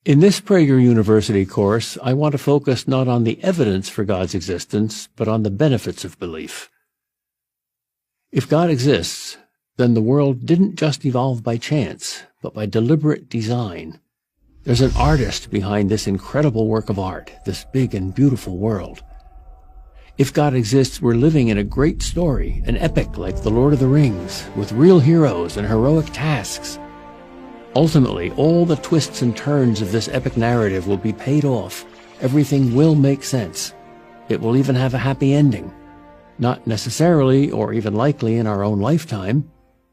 In this Prager University course, I want to focus not on the evidence for God's existence, but on the benefits of belief. If God exists, then the world didn't just evolve by chance, but by deliberate design. There's an artist behind this incredible work of art, this big and beautiful world. If God exists, we're living in a great story, an epic like The Lord of the Rings, with real heroes and heroic tasks. Ultimately, all the twists and turns of this epic narrative will be paid off. Everything will make sense. It will even have a happy ending. Not necessarily, or even likely, in our own lifetime.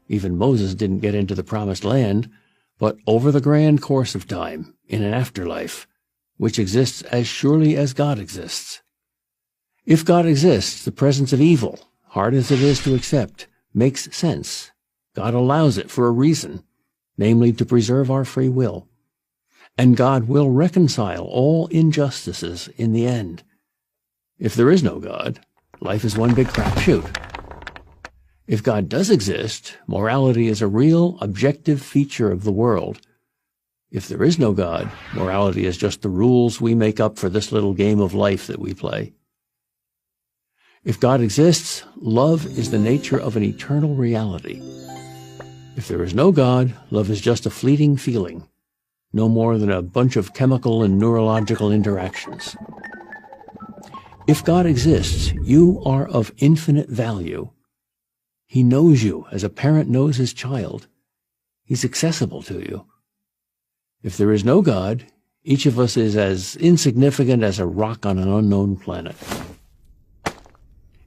Even Moses didn't get into the promised land, but over the grand course of time, in an afterlife, which exists as surely as God exists. If God exists, the presence of evil, hard as it is to accept, makes sense. God allows it for a reason, namely to preserve our free will. And God will reconcile all injustices in the end. If there is no God, life is one big crapshoot. If God does exist, morality is a real, objective feature of the world. If there is no God, morality is just the rules we make up for this little game of life that we play. If God exists, love is the nature of an eternal reality. If there is no God, love is just a fleeting feeling, no more than a bunch of chemical and neurological interactions. If God exists, you are of infinite value. He knows you as a parent knows his child. He's accessible to you. If there is no God, each of us is as insignificant as a rock on an unknown planet.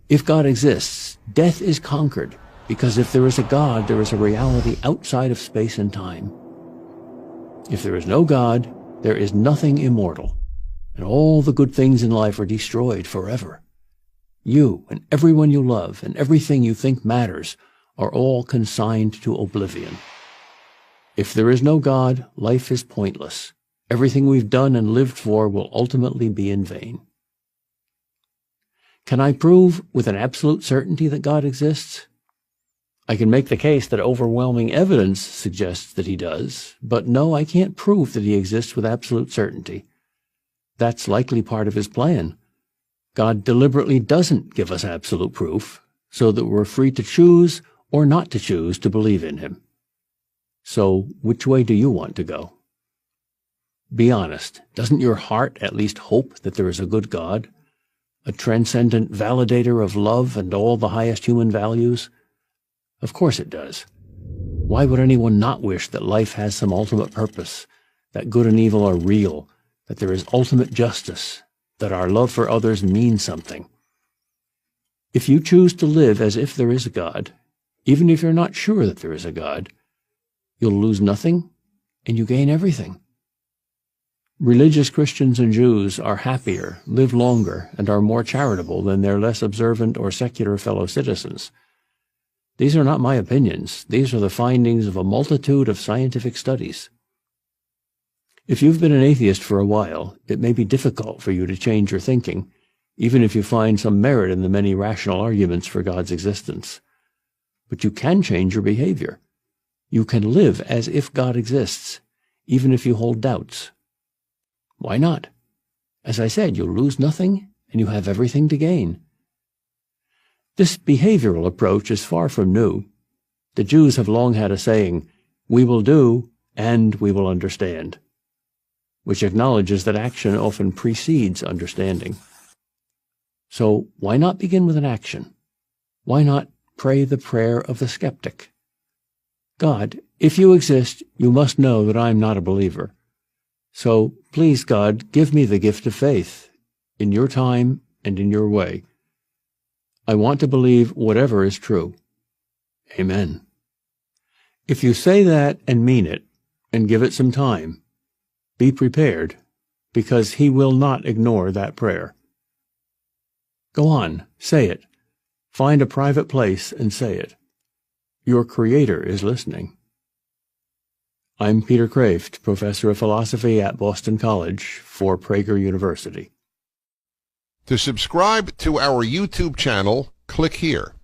If God exists, death is conquered, because if there is a God, there is a reality outside of space and time. If there is no God, there is nothing immortal, and all the good things in life are destroyed forever. You and everyone you love and everything you think matters are all consigned to oblivion. If there is no God, life is pointless. Everything we've done and lived for will ultimately be in vain. Can I prove with an absolute certainty that God exists? I can make the case that overwhelming evidence suggests that he does, but no, I can't prove that he exists with absolute certainty. That's likely part of his plan. God deliberately doesn't give us absolute proof, so that we're free to choose or not to choose to believe in him. So, which way do you want to go? Be honest. Doesn't your heart at least hope that there is a good God, a transcendent validator of love and all the highest human values? Of course it does. Why would anyone not wish that life has some ultimate purpose, that good and evil are real, that there is ultimate justice, that our love for others means something? If you choose to live as if there is a God, even if you're not sure that there is a God, you'll lose nothing and you gain everything. Religious Christians and Jews are happier, live longer, and are more charitable than their less observant or secular fellow citizens. These are not my opinions. These are the findings of a multitude of scientific studies. If you've been an atheist for a while, it may be difficult for you to change your thinking, even if you find some merit in the many rational arguments for God's existence. But you can change your behavior. You can live as if God exists, even if you hold doubts. Why not? As I said, you'll lose nothing, and you have everything to gain. This behavioral approach is far from new. The Jews have long had a saying, "We will do, and we will understand," which acknowledges that action often precedes understanding. So why not begin with an action? Why not pray the prayer of the skeptic? God, if you exist, you must know that I'm not a believer. So please, God, give me the gift of faith, in your time and in your way. I want to believe whatever is true. Amen. If you say that and mean it, and give it some time, be prepared, because he will not ignore that prayer. Go on, say it. Find a private place and say it. Your Creator is listening. I'm Peter Kraft, Professor of Philosophy at Boston College for Prager University. To subscribe to our YouTube channel, click here.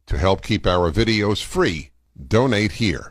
To help keep our videos free, donate here.